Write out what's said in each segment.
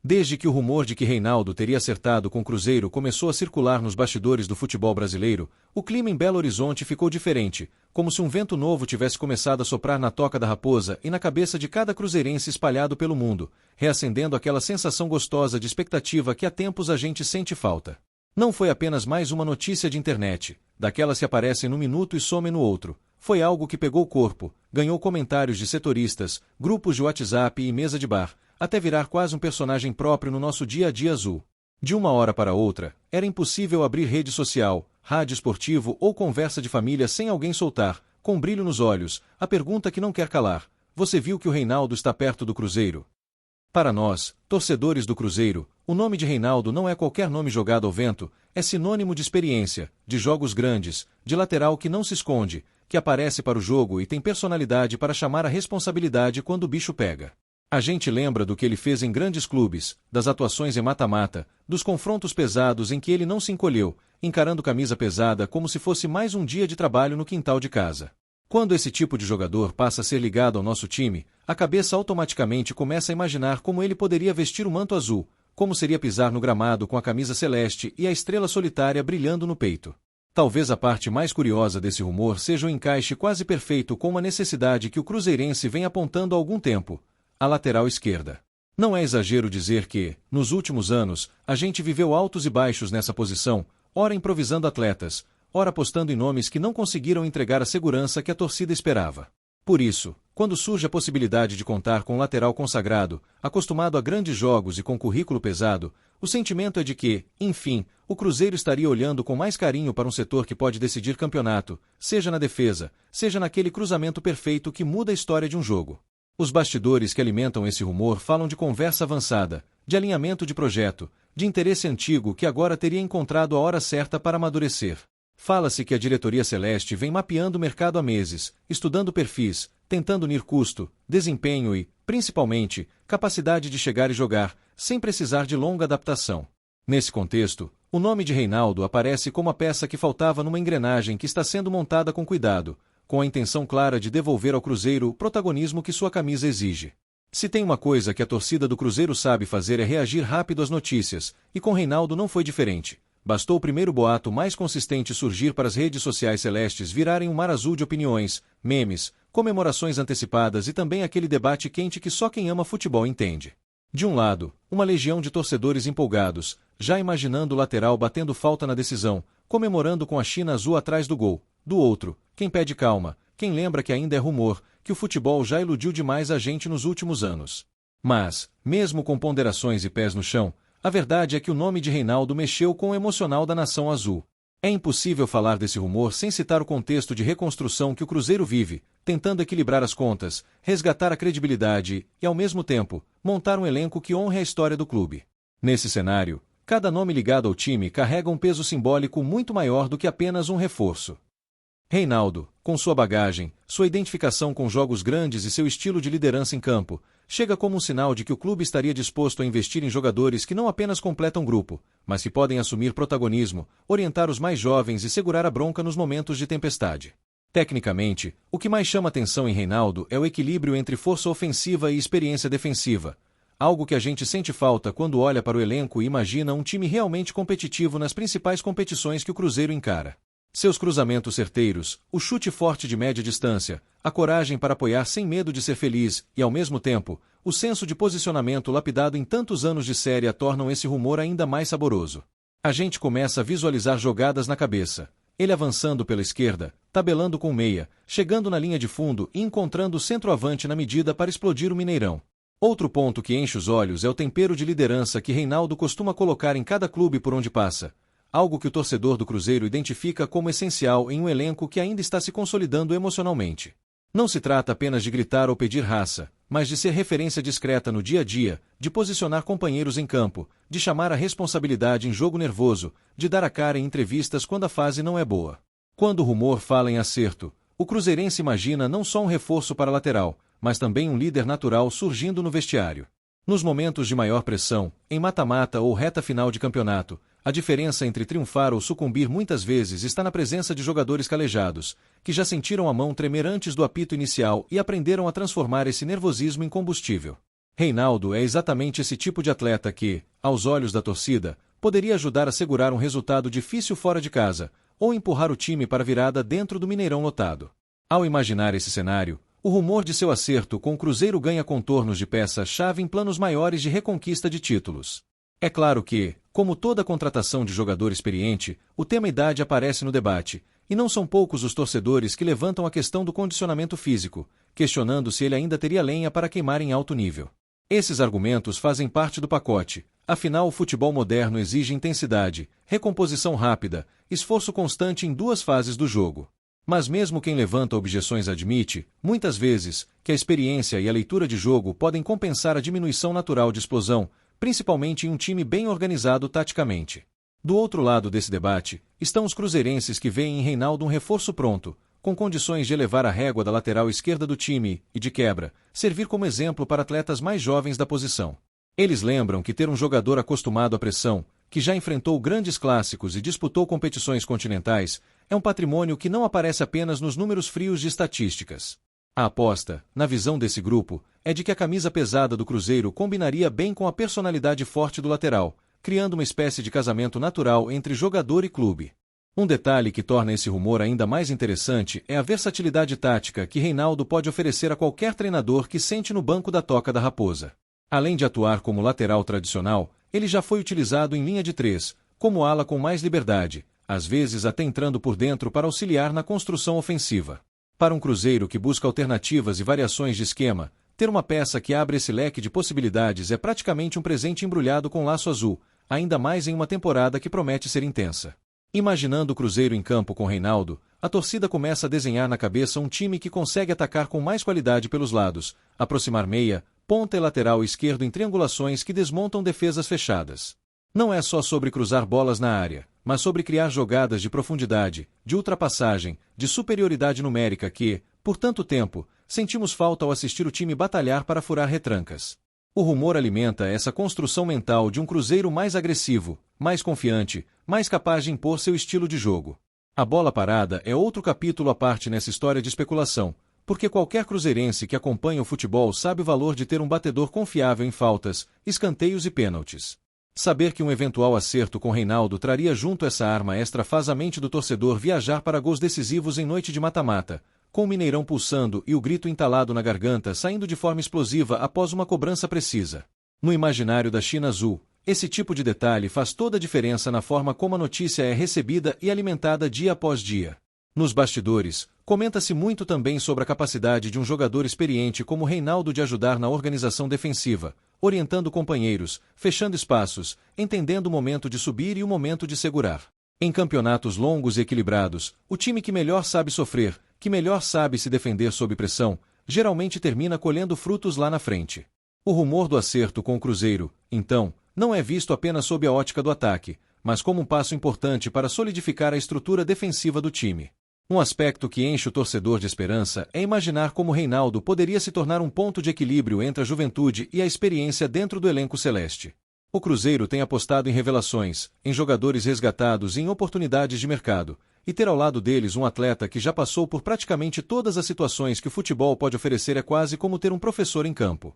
Desde que o rumor de que Reinaldo teria acertado com o Cruzeiro começou a circular nos bastidores do futebol brasileiro, o clima em Belo Horizonte ficou diferente, como se um vento novo tivesse começado a soprar na Toca da Raposa e na cabeça de cada cruzeirense espalhado pelo mundo, reacendendo aquela sensação gostosa de expectativa que há tempos a gente sente falta. Não foi apenas mais uma notícia de internet, daquelas que aparecem num minuto e somem no outro. Foi algo que pegou corpo, ganhou comentários de setoristas, grupos de WhatsApp e mesa de bar, até virar quase um personagem próprio no nosso dia a dia azul. De uma hora para outra, era impossível abrir rede social, rádio esportivo ou conversa de família sem alguém soltar, com um brilho nos olhos, a pergunta que não quer calar: você viu que o Reinaldo está perto do Cruzeiro? Para nós, torcedores do Cruzeiro, o nome de Reinaldo não é qualquer nome jogado ao vento, é sinônimo de experiência, de jogos grandes, de lateral que não se esconde, que aparece para o jogo e tem personalidade para chamar a responsabilidade quando o bicho pega. A gente lembra do que ele fez em grandes clubes, das atuações em mata-mata, dos confrontos pesados em que ele não se encolheu, encarando camisa pesada como se fosse mais um dia de trabalho no quintal de casa. Quando esse tipo de jogador passa a ser ligado ao nosso time, a cabeça automaticamente começa a imaginar como ele poderia vestir o manto azul, como seria pisar no gramado com a camisa celeste e a estrela solitária brilhando no peito. Talvez a parte mais curiosa desse rumor seja o encaixe quase perfeito com uma necessidade que o cruzeirense vem apontando há algum tempo: a lateral esquerda. Não é exagero dizer que, nos últimos anos, a gente viveu altos e baixos nessa posição, ora improvisando atletas, ora apostando em nomes que não conseguiram entregar a segurança que a torcida esperava. Por isso, quando surge a possibilidade de contar com um lateral consagrado, acostumado a grandes jogos e com currículo pesado, o sentimento é de que, enfim, o Cruzeiro estaria olhando com mais carinho para um setor que pode decidir campeonato, seja na defesa, seja naquele cruzamento perfeito que muda a história de um jogo. Os bastidores que alimentam esse rumor falam de conversa avançada, de alinhamento de projeto, de interesse antigo que agora teria encontrado a hora certa para amadurecer. Fala-se que a diretoria celeste vem mapeando o mercado há meses, estudando perfis, tentando unir custo, desempenho e, principalmente, capacidade de chegar e jogar, sem precisar de longa adaptação. Nesse contexto, o nome de Reinaldo aparece como a peça que faltava numa engrenagem que está sendo montada com cuidado, com a intenção clara de devolver ao Cruzeiro o protagonismo que sua camisa exige. Se tem uma coisa que a torcida do Cruzeiro sabe fazer é reagir rápido às notícias, e com Reinaldo não foi diferente. Bastou o primeiro boato mais consistente surgir para as redes sociais celestes virarem um mar azul de opiniões, memes, comemorações antecipadas e também aquele debate quente que só quem ama futebol entende. De um lado, uma legião de torcedores empolgados, já imaginando o lateral batendo falta na decisão, comemorando com a China azul atrás do gol. Do outro, quem pede calma, quem lembra que ainda é rumor, que o futebol já iludiu demais a gente nos últimos anos. Mas, mesmo com ponderações e pés no chão, a verdade é que o nome de Reinaldo mexeu com o emocional da nação azul. É impossível falar desse rumor sem citar o contexto de reconstrução que o Cruzeiro vive, tentando equilibrar as contas, resgatar a credibilidade e, ao mesmo tempo, montar um elenco que honre a história do clube. Nesse cenário, cada nome ligado ao time carrega um peso simbólico muito maior do que apenas um reforço. Reinaldo, com sua bagagem, sua identificação com jogos grandes e seu estilo de liderança em campo, chega como um sinal de que o clube estaria disposto a investir em jogadores que não apenas completam grupo, mas que podem assumir protagonismo, orientar os mais jovens e segurar a bronca nos momentos de tempestade. Tecnicamente, o que mais chama atenção em Reinaldo é o equilíbrio entre força ofensiva e experiência defensiva, algo que a gente sente falta quando olha para o elenco e imagina um time realmente competitivo nas principais competições que o Cruzeiro encara. Seus cruzamentos certeiros, o chute forte de média distância, a coragem para apoiar sem medo de ser feliz e, ao mesmo tempo, o senso de posicionamento lapidado em tantos anos de série tornam esse rumor ainda mais saboroso. A gente começa a visualizar jogadas na cabeça. Ele avançando pela esquerda, tabelando com meia, chegando na linha de fundo e encontrando o centroavante na medida para explodir o Mineirão. Outro ponto que enche os olhos é o tempero de liderança que Reinaldo costuma colocar em cada clube por onde passa. Algo que o torcedor do Cruzeiro identifica como essencial em um elenco que ainda está se consolidando emocionalmente. Não se trata apenas de gritar ou pedir raça, mas de ser referência discreta no dia a dia, de posicionar companheiros em campo, de chamar a responsabilidade em jogo nervoso, de dar a cara em entrevistas quando a fase não é boa. Quando o rumor fala em acerto, o cruzeirense imagina não só um reforço para a lateral, mas também um líder natural surgindo no vestiário. Nos momentos de maior pressão, em mata-mata ou reta final de campeonato, a diferença entre triunfar ou sucumbir muitas vezes está na presença de jogadores calejados, que já sentiram a mão tremer antes do apito inicial e aprenderam a transformar esse nervosismo em combustível. Reinaldo é exatamente esse tipo de atleta que, aos olhos da torcida, poderia ajudar a segurar um resultado difícil fora de casa, ou empurrar o time para a virada dentro do Mineirão lotado. Ao imaginar esse cenário, o rumor de seu acerto com o Cruzeiro ganha contornos de peça-chave em planos maiores de reconquista de títulos. É claro que, como toda contratação de jogador experiente, o tema idade aparece no debate, e não são poucos os torcedores que levantam a questão do condicionamento físico, questionando se ele ainda teria lenha para queimar em alto nível. Esses argumentos fazem parte do pacote, afinal o futebol moderno exige intensidade, recomposição rápida, esforço constante em duas fases do jogo. Mas mesmo quem levanta objeções admite, muitas vezes, que a experiência e a leitura de jogo podem compensar a diminuição natural de explosão, principalmente em um time bem organizado taticamente. Do outro lado desse debate, estão os cruzeirenses que veem em Reinaldo um reforço pronto, com condições de elevar a régua da lateral esquerda do time e, de quebra, servir como exemplo para atletas mais jovens da posição. Eles lembram que ter um jogador acostumado à pressão, que já enfrentou grandes clássicos e disputou competições continentais, é um patrimônio que não aparece apenas nos números frios de estatísticas. A aposta, na visão desse grupo, é de que a camisa pesada do Cruzeiro combinaria bem com a personalidade forte do lateral, criando uma espécie de casamento natural entre jogador e clube. Um detalhe que torna esse rumor ainda mais interessante é a versatilidade tática que Reinaldo pode oferecer a qualquer treinador que sente no banco da Toca da Raposa. Além de atuar como lateral tradicional, ele já foi utilizado em linha de três, como ala com mais liberdade, às vezes até entrando por dentro para auxiliar na construção ofensiva. Para um Cruzeiro que busca alternativas e variações de esquema, ter uma peça que abre esse leque de possibilidades é praticamente um presente embrulhado com laço azul, ainda mais em uma temporada que promete ser intensa. Imaginando o Cruzeiro em campo com Reinaldo, a torcida começa a desenhar na cabeça um time que consegue atacar com mais qualidade pelos lados, aproximar meia, ponta e lateral esquerdo em triangulações que desmontam defesas fechadas. Não é só sobre cruzar bolas na área, mas sobre criar jogadas de profundidade, de ultrapassagem, de superioridade numérica que, por tanto tempo, sentimos falta ao assistir o time batalhar para furar retrancas. O rumor alimenta essa construção mental de um Cruzeiro mais agressivo, mais confiante, mais capaz de impor seu estilo de jogo. A bola parada é outro capítulo à parte nessa história de especulação, porque qualquer cruzeirense que acompanha o futebol sabe o valor de ter um batedor confiável em faltas, escanteios e pênaltis. Saber que um eventual acerto com Reinaldo traria junto essa arma extra faz a mente do torcedor viajar para gols decisivos em noite de mata-mata, com o Mineirão pulsando e o grito entalado na garganta saindo de forma explosiva após uma cobrança precisa. No imaginário da China Azul, esse tipo de detalhe faz toda a diferença na forma como a notícia é recebida e alimentada dia após dia. Nos bastidores, comenta-se muito também sobre a capacidade de um jogador experiente como Reinaldo de ajudar na organização defensiva, orientando companheiros, fechando espaços, entendendo o momento de subir e o momento de segurar. Em campeonatos longos e equilibrados, o time que melhor sabe sofrer, que melhor sabe se defender sob pressão, geralmente termina colhendo frutos lá na frente. O rumor do acerto com o Cruzeiro, então, não é visto apenas sob a ótica do ataque, mas como um passo importante para solidificar a estrutura defensiva do time. Um aspecto que enche o torcedor de esperança é imaginar como Reinaldo poderia se tornar um ponto de equilíbrio entre a juventude e a experiência dentro do elenco celeste. O Cruzeiro tem apostado em revelações, em jogadores resgatados e em oportunidades de mercado, e ter ao lado deles um atleta que já passou por praticamente todas as situações que o futebol pode oferecer é quase como ter um professor em campo.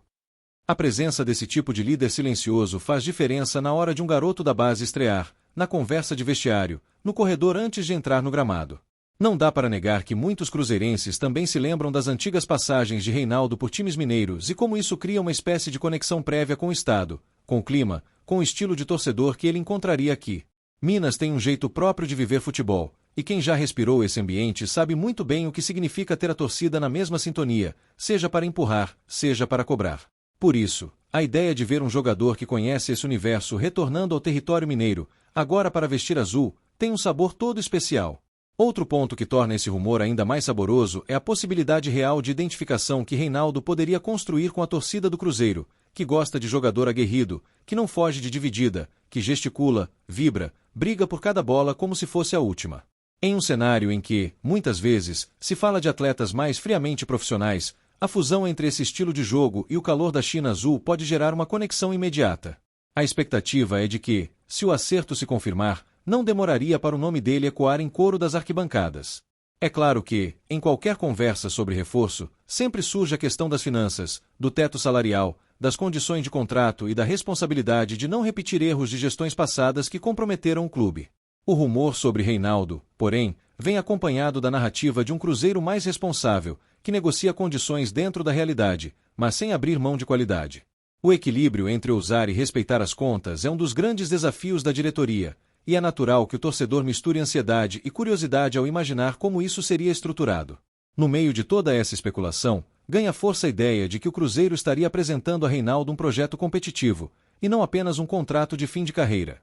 A presença desse tipo de líder silencioso faz diferença na hora de um garoto da base estrear, na conversa de vestiário, no corredor antes de entrar no gramado. Não dá para negar que muitos cruzeirenses também se lembram das antigas passagens de Reinaldo por times mineiros e como isso cria uma espécie de conexão prévia com o estado, com o clima, com o estilo de torcedor que ele encontraria aqui. Minas tem um jeito próprio de viver futebol, e quem já respirou esse ambiente sabe muito bem o que significa ter a torcida na mesma sintonia, seja para empurrar, seja para cobrar. Por isso, a ideia de ver um jogador que conhece esse universo retornando ao território mineiro, agora para vestir azul, tem um sabor todo especial. Outro ponto que torna esse rumor ainda mais saboroso é a possibilidade real de identificação que Reinaldo poderia construir com a torcida do Cruzeiro, que gosta de jogador aguerrido, que não foge de dividida, que gesticula, vibra, briga por cada bola como se fosse a última. Em um cenário em que, muitas vezes, se fala de atletas mais friamente profissionais, a fusão entre esse estilo de jogo e o calor da China Azul pode gerar uma conexão imediata. A expectativa é de que, se o acerto se confirmar, não demoraria para o nome dele ecoar em coro das arquibancadas. É claro que, em qualquer conversa sobre reforço, sempre surge a questão das finanças, do teto salarial, das condições de contrato e da responsabilidade de não repetir erros de gestões passadas que comprometeram o clube. O rumor sobre Reinaldo, porém, vem acompanhado da narrativa de um Cruzeiro mais responsável, que negocia condições dentro da realidade, mas sem abrir mão de qualidade. O equilíbrio entre ousar e respeitar as contas é um dos grandes desafios da diretoria, e é natural que o torcedor misture ansiedade e curiosidade ao imaginar como isso seria estruturado. No meio de toda essa especulação, ganha força a ideia de que o Cruzeiro estaria apresentando a Reinaldo um projeto competitivo, e não apenas um contrato de fim de carreira.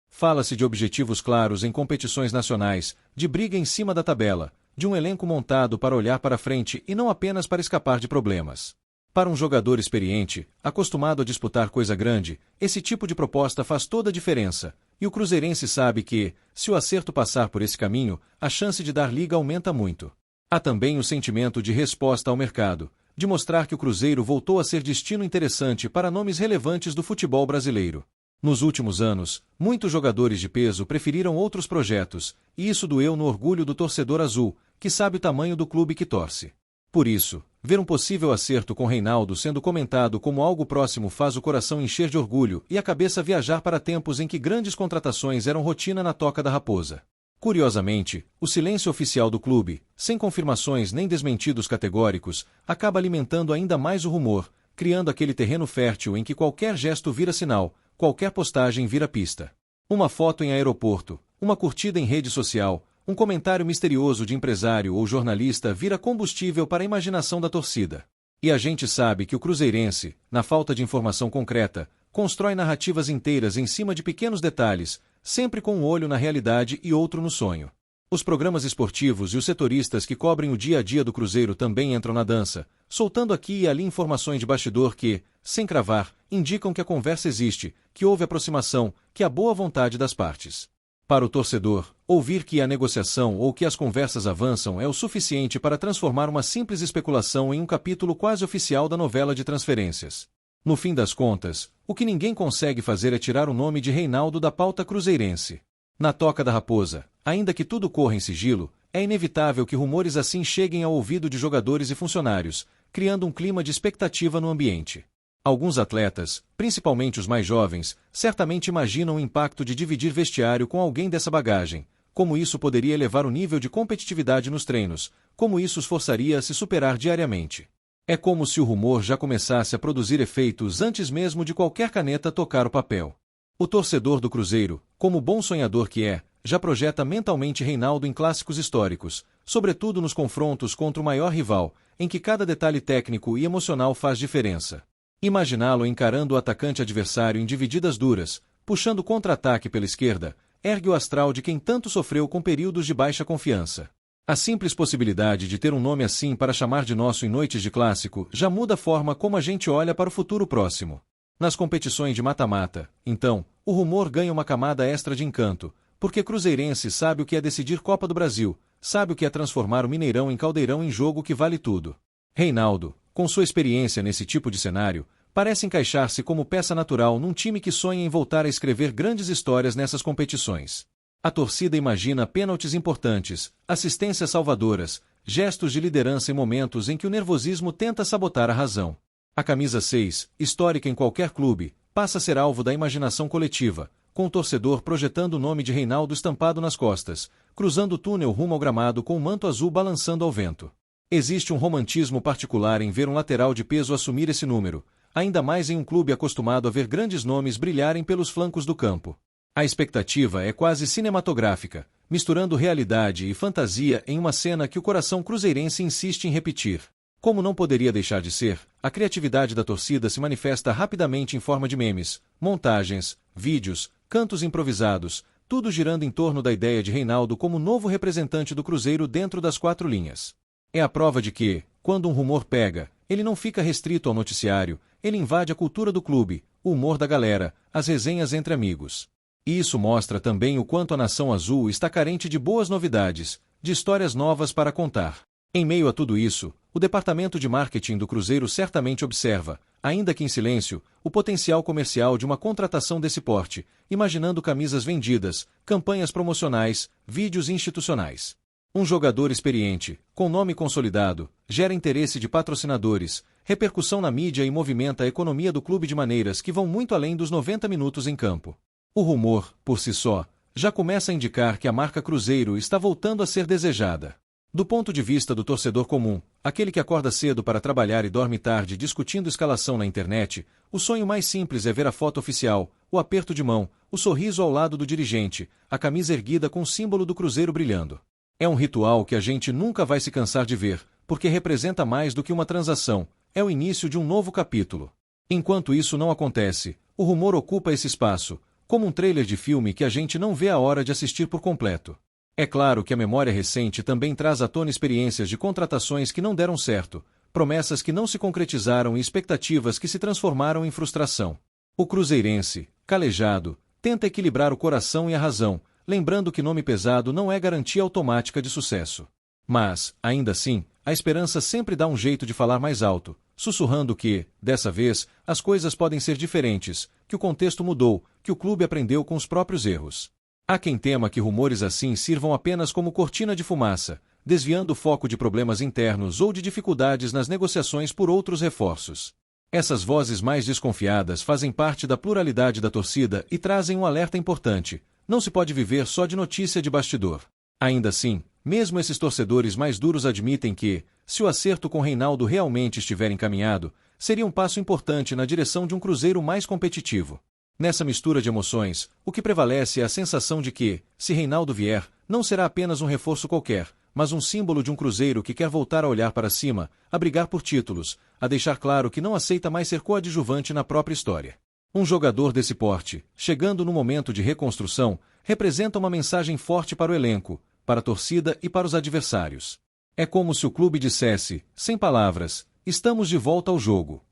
Fala-se de objetivos claros em competições nacionais, de briga em cima da tabela, de um elenco montado para olhar para frente e não apenas para escapar de problemas. Para um jogador experiente, acostumado a disputar coisa grande, esse tipo de proposta faz toda a diferença, e o cruzeirense sabe que, se o acerto passar por esse caminho, a chance de dar liga aumenta muito. Há também o sentimento de resposta ao mercado, de mostrar que o Cruzeiro voltou a ser destino interessante para nomes relevantes do futebol brasileiro. Nos últimos anos, muitos jogadores de peso preferiram outros projetos, e isso doeu no orgulho do torcedor azul, que sabe o tamanho do clube que torce. Por isso, ver um possível acerto com Reinaldo sendo comentado como algo próximo faz o coração encher de orgulho e a cabeça viajar para tempos em que grandes contratações eram rotina na Toca da Raposa. Curiosamente, o silêncio oficial do clube, sem confirmações nem desmentidos categóricos, acaba alimentando ainda mais o rumor, criando aquele terreno fértil em que qualquer gesto vira sinal, qualquer postagem vira pista. Uma foto em aeroporto, uma curtida em rede social, um comentário misterioso de empresário ou jornalista vira combustível para a imaginação da torcida. E a gente sabe que o cruzeirense, na falta de informação concreta, constrói narrativas inteiras em cima de pequenos detalhes, sempre com um olho na realidade e outro no sonho. Os programas esportivos e os setoristas que cobrem o dia a dia do Cruzeiro também entram na dança, soltando aqui e ali informações de bastidor que, sem cravar, indicam que a conversa existe, que houve aproximação, que há boa vontade das partes. Para o torcedor, ouvir que a negociação ou que as conversas avançam é o suficiente para transformar uma simples especulação em um capítulo quase oficial da novela de transferências. No fim das contas, o que ninguém consegue fazer é tirar o nome de Reinaldo da pauta cruzeirense. Na Toca da Raposa, ainda que tudo corra em sigilo, é inevitável que rumores assim cheguem ao ouvido de jogadores e funcionários, criando um clima de expectativa no ambiente. Alguns atletas, principalmente os mais jovens, certamente imaginam o impacto de dividir vestiário com alguém dessa bagagem, como isso poderia elevar o nível de competitividade nos treinos, como isso os forçaria a se superar diariamente. É como se o rumor já começasse a produzir efeitos antes mesmo de qualquer caneta tocar o papel. O torcedor do Cruzeiro, como bom sonhador que é, já projeta mentalmente Reinaldo em clássicos históricos, sobretudo nos confrontos contra o maior rival, em que cada detalhe técnico e emocional faz diferença. Imaginá-lo encarando o atacante adversário em divididas duras, puxando contra-ataque pela esquerda, ergue o astral de quem tanto sofreu com períodos de baixa confiança. A simples possibilidade de ter um nome assim para chamar de nosso em noites de clássico já muda a forma como a gente olha para o futuro próximo. Nas competições de mata-mata, então, o rumor ganha uma camada extra de encanto, porque cruzeirense sabe o que é decidir Copa do Brasil, sabe o que é transformar o Mineirão em Caldeirão em jogo que vale tudo. Reinaldo, com sua experiência nesse tipo de cenário, parece encaixar-se como peça natural num time que sonha em voltar a escrever grandes histórias nessas competições. A torcida imagina pênaltis importantes, assistências salvadoras, gestos de liderança em momentos em que o nervosismo tenta sabotar a razão. A camisa 6, histórica em qualquer clube, passa a ser alvo da imaginação coletiva, com o torcedor projetando o nome de Reinaldo estampado nas costas, cruzando o túnel rumo ao gramado com o manto azul balançando ao vento. Existe um romantismo particular em ver um lateral de peso assumir esse número, ainda mais em um clube acostumado a ver grandes nomes brilharem pelos flancos do campo. A expectativa é quase cinematográfica, misturando realidade e fantasia em uma cena que o coração cruzeirense insiste em repetir. Como não poderia deixar de ser, a criatividade da torcida se manifesta rapidamente em forma de memes, montagens, vídeos, cantos improvisados, tudo girando em torno da ideia de Reinaldo como novo representante do Cruzeiro dentro das quatro linhas. É a prova de que, quando um rumor pega, ele não fica restrito ao noticiário, ele invade a cultura do clube, o humor da galera, as resenhas entre amigos. E isso mostra também o quanto a nação azul está carente de boas novidades, de histórias novas para contar. Em meio a tudo isso, o departamento de marketing do Cruzeiro certamente observa, ainda que em silêncio, o potencial comercial de uma contratação desse porte, imaginando camisas vendidas, campanhas promocionais, vídeos institucionais. Um jogador experiente, com nome consolidado, gera interesse de patrocinadores, repercussão na mídia e movimenta a economia do clube de maneiras que vão muito além dos 90 minutos em campo. O rumor, por si só, já começa a indicar que a marca Cruzeiro está voltando a ser desejada. Do ponto de vista do torcedor comum, aquele que acorda cedo para trabalhar e dorme tarde discutindo escalação na internet, o sonho mais simples é ver a foto oficial, o aperto de mão, o sorriso ao lado do dirigente, a camisa erguida com o símbolo do Cruzeiro brilhando. É um ritual que a gente nunca vai se cansar de ver, porque representa mais do que uma transação, é o início de um novo capítulo. Enquanto isso não acontece, o rumor ocupa esse espaço, como um trailer de filme que a gente não vê a hora de assistir por completo. É claro que a memória recente também traz à tona experiências de contratações que não deram certo, promessas que não se concretizaram e expectativas que se transformaram em frustração. O cruzeirense, calejado, tenta equilibrar o coração e a razão, lembrando que nome pesado não é garantia automática de sucesso. Mas, ainda assim, a esperança sempre dá um jeito de falar mais alto, sussurrando que, dessa vez, as coisas podem ser diferentes, que o contexto mudou, que o clube aprendeu com os próprios erros. Há quem tema que rumores assim sirvam apenas como cortina de fumaça, desviando o foco de problemas internos ou de dificuldades nas negociações por outros reforços. Essas vozes mais desconfiadas fazem parte da pluralidade da torcida e trazem um alerta importante: não se pode viver só de notícia de bastidor. Ainda assim, mesmo esses torcedores mais duros admitem que, se o acerto com Reinaldo realmente estiver encaminhado, seria um passo importante na direção de um Cruzeiro mais competitivo. Nessa mistura de emoções, o que prevalece é a sensação de que, se Reinaldo vier, não será apenas um reforço qualquer, mas um símbolo de um Cruzeiro que quer voltar a olhar para cima, a brigar por títulos, a deixar claro que não aceita mais ser coadjuvante na própria história. Um jogador desse porte, chegando no momento de reconstrução, representa uma mensagem forte para o elenco, para a torcida e para os adversários. É como se o clube dissesse, sem palavras, estamos de volta ao jogo.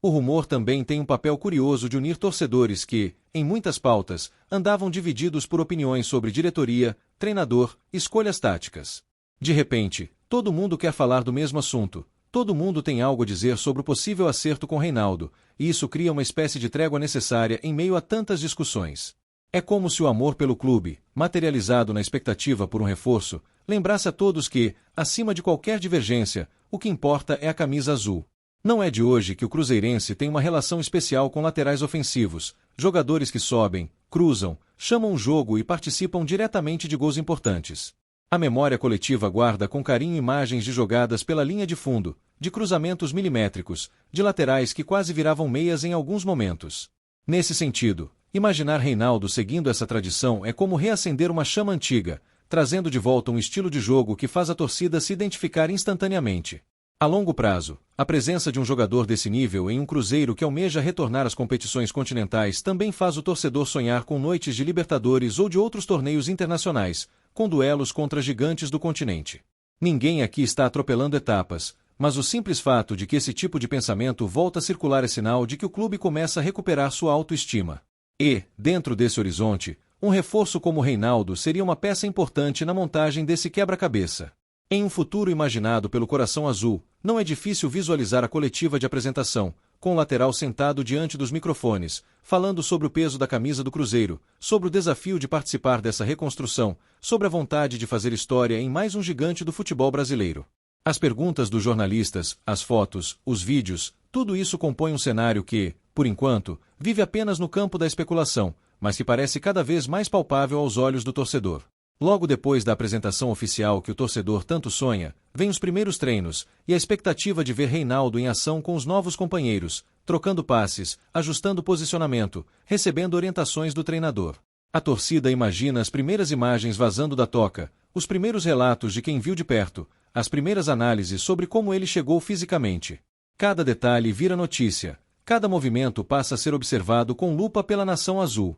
O rumor também tem um papel curioso de unir torcedores que, em muitas pautas, andavam divididos por opiniões sobre diretoria, treinador, escolhas táticas. De repente, todo mundo quer falar do mesmo assunto, todo mundo tem algo a dizer sobre o possível acerto com Reinaldo, e isso cria uma espécie de trégua necessária em meio a tantas discussões. É como se o amor pelo clube, materializado na expectativa por um reforço, lembrasse a todos que, acima de qualquer divergência, o que importa é a camisa azul. Não é de hoje que o cruzeirense tem uma relação especial com laterais ofensivos, jogadores que sobem, cruzam, chamam o jogo e participam diretamente de gols importantes. A memória coletiva guarda com carinho imagens de jogadas pela linha de fundo, de cruzamentos milimétricos, de laterais que quase viravam meias em alguns momentos. Nesse sentido, imaginar Reinaldo seguindo essa tradição é como reacender uma chama antiga, trazendo de volta um estilo de jogo que faz a torcida se identificar instantaneamente. A longo prazo, a presença de um jogador desse nível em um Cruzeiro que almeja retornar às competições continentais também faz o torcedor sonhar com noites de Libertadores ou de outros torneios internacionais, com duelos contra gigantes do continente. Ninguém aqui está atropelando etapas, mas o simples fato de que esse tipo de pensamento volta a circular é sinal de que o clube começa a recuperar sua autoestima. E, dentro desse horizonte, um reforço como Reinaldo seria uma peça importante na montagem desse quebra-cabeça. Em um futuro imaginado pelo coração azul, não é difícil visualizar a coletiva de apresentação, com o lateral sentado diante dos microfones, falando sobre o peso da camisa do Cruzeiro, sobre o desafio de participar dessa reconstrução, sobre a vontade de fazer história em mais um gigante do futebol brasileiro. As perguntas dos jornalistas, as fotos, os vídeos, tudo isso compõe um cenário que, por enquanto, vive apenas no campo da especulação, mas que parece cada vez mais palpável aos olhos do torcedor. Logo depois da apresentação oficial que o torcedor tanto sonha, vêm os primeiros treinos, e a expectativa de ver Reinaldo em ação com os novos companheiros, trocando passes, ajustando posicionamento, recebendo orientações do treinador. A torcida imagina as primeiras imagens vazando da toca, os primeiros relatos de quem viu de perto, as primeiras análises sobre como ele chegou fisicamente. Cada detalhe vira notícia, cada movimento passa a ser observado com lupa pela nação azul.